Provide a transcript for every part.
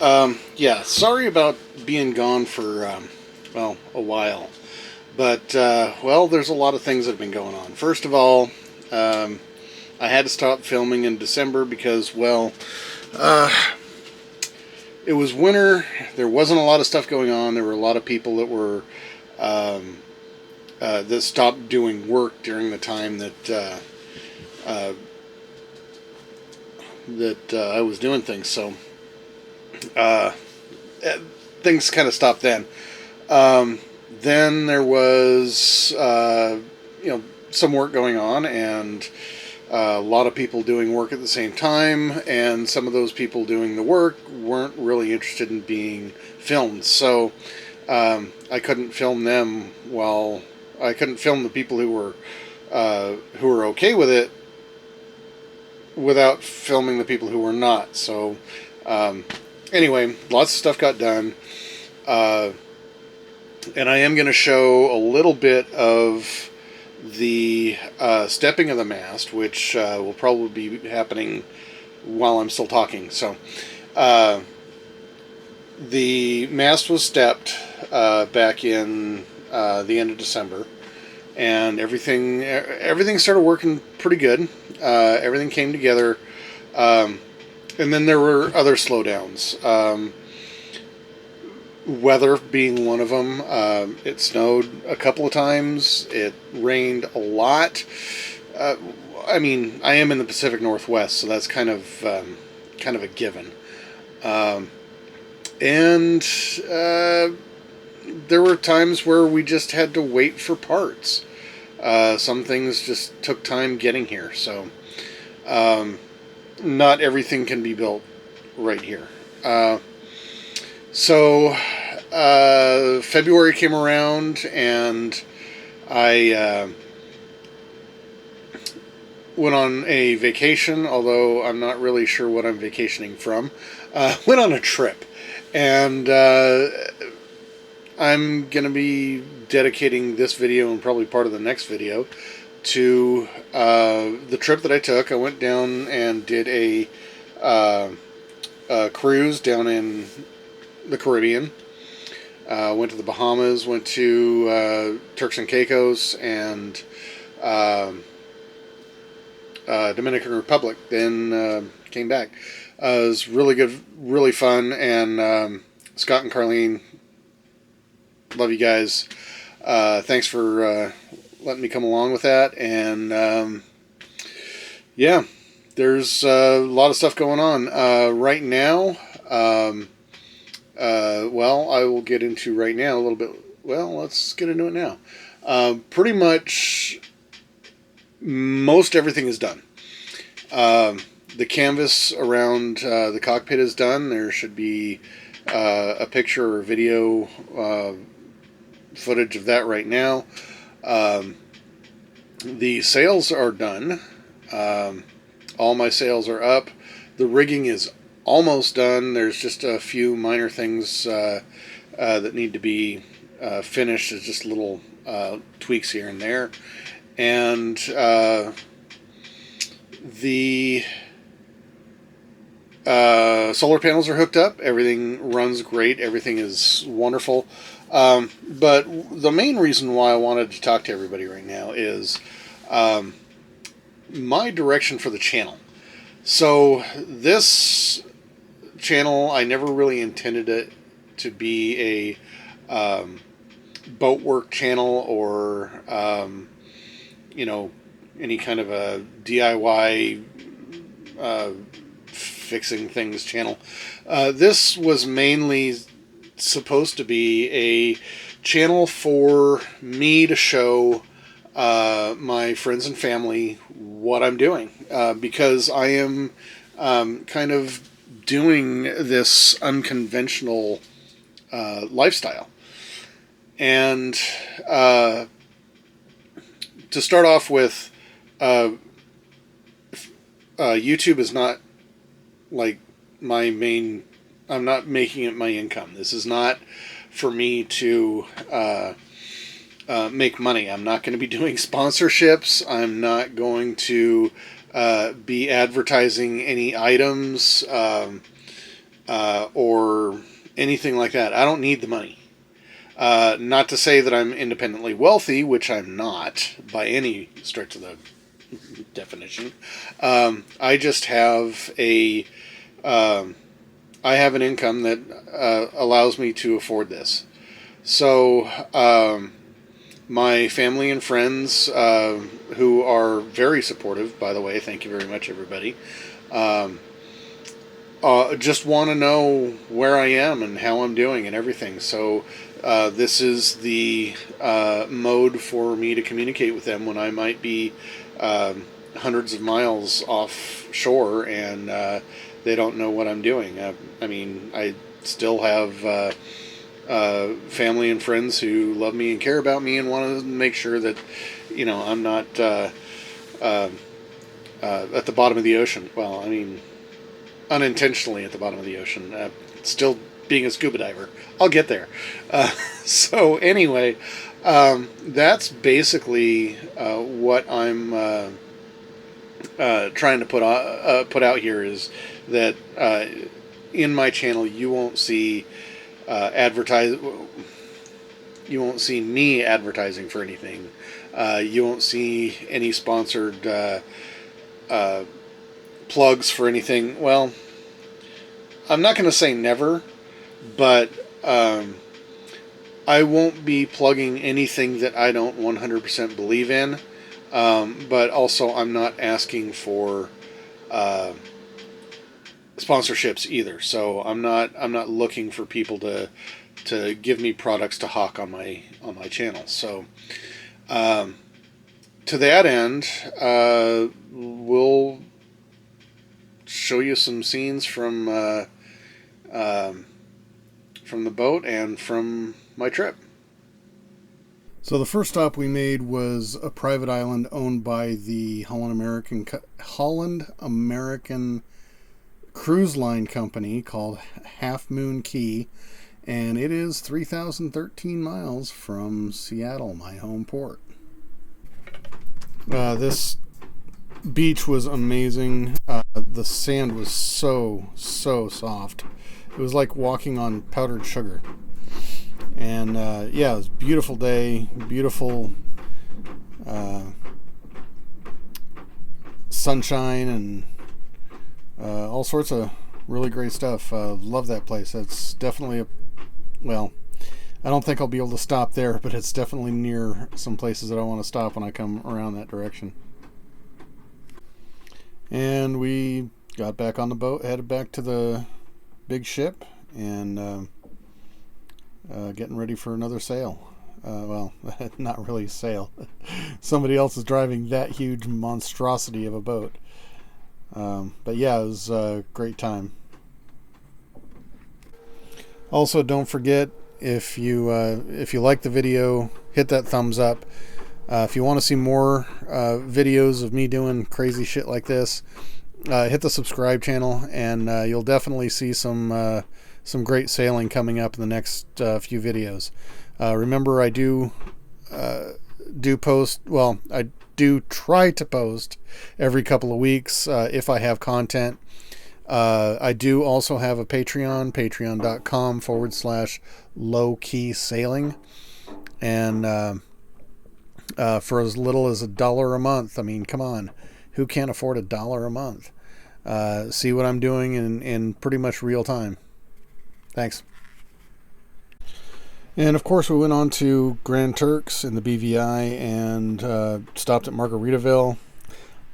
Yeah, sorry about being gone for, well, a while. But, well, there's a lot of things that have been going on. First of all, um, I had to stop filming in December because, well, uh, it was winter. There wasn't a lot of stuff going on. There were a lot of people that were, um, that stopped doing work during the time uh, that I was doing things. So, uh, eh, things kind of stopped then. Um, then there was, some work going on, and a lot of people doing work at the same time, and some of those people doing the work weren't really interested in being filmed. So I couldn't film them while I couldn't film the people who were okay with it without filming the people who were not. So um, anyway, lots of stuff got done. Uh, and I am going to show a little bit of the stepping of the mast, which will probably be happening while I'm still talking. So, uh, the mast was stepped back in the end of December, and everything started working pretty good. Everything came together, and then there were other slowdowns. Weather being one of them. It snowed a couple of times. It rained a lot. Uh, I mean, I am in the Pacific Northwest, so that's kind of a given. Um, and there were times where we just had to wait for parts. Some things just took time getting here, so um, not everything can be built right here. So February came around, and I went on a vacation, although I'm not really sure what I'm vacationing from. Went on a trip, and I'm going to be dedicating this video and probably part of the next video to the trip that I took. I went down and did a cruise down in the Caribbean. Went to the Bahamas, went to Turks and Caicos, and Dominican Republic. Then came back. It was really good, really fun, and Scott and Carlene, love you guys. Thanks for letting me come along with that, and yeah, there's a lot of stuff going on right now. Well, I will get into right now a little bit. Well, let's get into it now. Pretty much most everything is done. The canvas around the cockpit is done. There should be a picture or video footage of that right now. The sails are done. All my sails are up. The rigging is almost done. There's just a few minor things that need to be finished. There's just little tweaks here and there. And the solar panels are hooked up. Everything runs great. Everything is wonderful. But the main reason why I wanted to talk to everybody right now is my direction for the channel. So this channel, I never really intended it to be a boat work channel or any kind of a DIY fixing things channel. This was mainly supposed to be a channel for me to show my friends and family what I'm doing, because I am kind of doing this unconventional lifestyle. And to start off with, YouTube is not like my main. I'm not making it my income. This is not for me to make money. I'm not going to be doing sponsorships. I'm not going to be advertising any items. or anything like that. I don't need the money. Not to say that I'm independently wealthy, which I'm not by any stretch of the definition. I just have I have an income that allows me to afford this. So my family and friends, who are very supportive, by the way, thank you very much, everybody. Um, just want to know where I am and how I'm doing and everything. So this is the mode for me to communicate with them when I might be hundreds of miles offshore and they don't know what I'm doing. I mean, I still have family and friends who love me and care about me and want to make sure that, I'm not at the bottom of the ocean. Well, I mean, unintentionally at the bottom of the ocean. Still being a scuba diver. I'll get there. So anyway, that's basically what I'm trying to put out here is that in my channel you won't see you won't see me advertising for anything. You won't see any sponsored plugs for anything. Well, I'm not going to say never, but I won't be plugging anything that I don't 100% believe in. But also, I'm not asking for sponsorships either. So I'm not looking for people to give me products to hawk on my channel. So to that end, we'll show you some scenes from the boat and from my trip. So the first stop we made was a private island owned by the Holland American Cruise Line Company called Half Moon Cay, and it is 3,013 miles from Seattle, my home port. This beach was amazing. The sand was so soft. It was like walking on powdered sugar. And yeah, it was a beautiful day, beautiful sunshine, and all sorts of really great stuff. Love that place. It's definitely I don't think I'll be able to stop there, but it's definitely near some places that I want to stop when I come around that direction. And we got back on the boat, headed back to the big ship, and getting ready for another sail. Well, not really sail. Somebody else is driving that huge monstrosity of a boat. But yeah, it was a great time. Also, don't forget, if you like the video, hit that thumbs up. If you want to see more videos of me doing crazy shit like this, hit the subscribe channel, and you'll definitely see some great sailing coming up in the next few videos. Remember, I do post. Well, I do try to post every couple of weeks if I have content. I do also have a Patreon, patreon.com/lowkey sailing, and for as little as $1 a month. I mean, come on, who can't afford $1 a month? See what I'm doing in pretty much real time. Thanks. And of course, we went on to Grand Turks in the BVI and stopped at Margaritaville.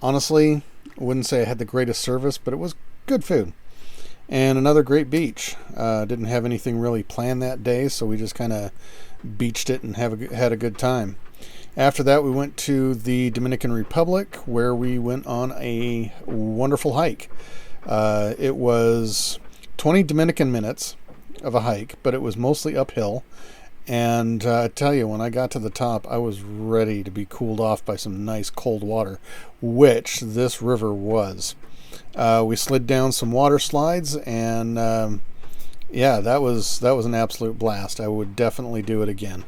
Honestly, I wouldn't say I had the greatest service, but it was good food. And another great beach. Didn't have anything really planned that day, so we just kind of beached it and had a good time. After that, we went to the Dominican Republic, where we went on a wonderful hike. It was 20 Dominican minutes of a hike, but it was mostly uphill. And I tell you, when I got to the top, I was ready to be cooled off by some nice cold water, which this river was. We slid down some water slides, and yeah, that was an absolute blast. I would definitely do it again.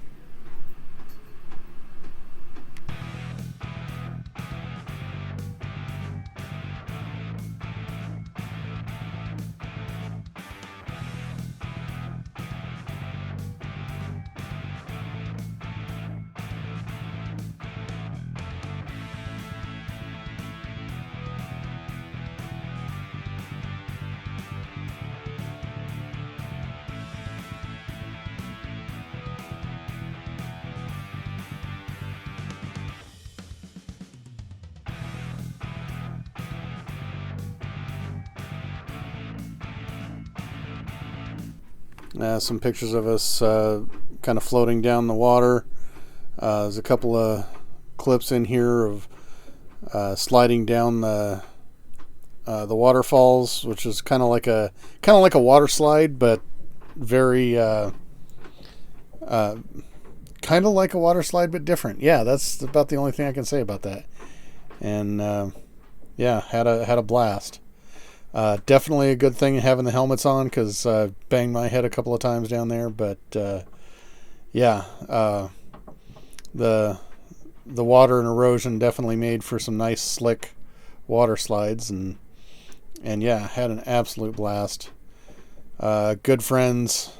Some pictures of us kind of floating down the water. There's a couple of clips in here of sliding down the waterfalls, which is kind of like a water slide, but very kind of like a water slide, but different. Yeah, that's about the only thing I can say about that. And yeah, had a blast. Definitely a good thing having the helmets on, because banged my head a couple of times down there. But yeah, the water and erosion definitely made for some nice slick water slides, and yeah, had an absolute blast. Good friends,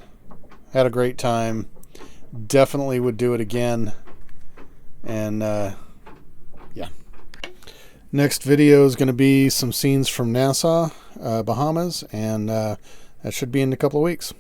had a great time. Definitely would do it again. And yeah. Next video is going to be some scenes from Nassau, Bahamas, and that should be in a couple of weeks.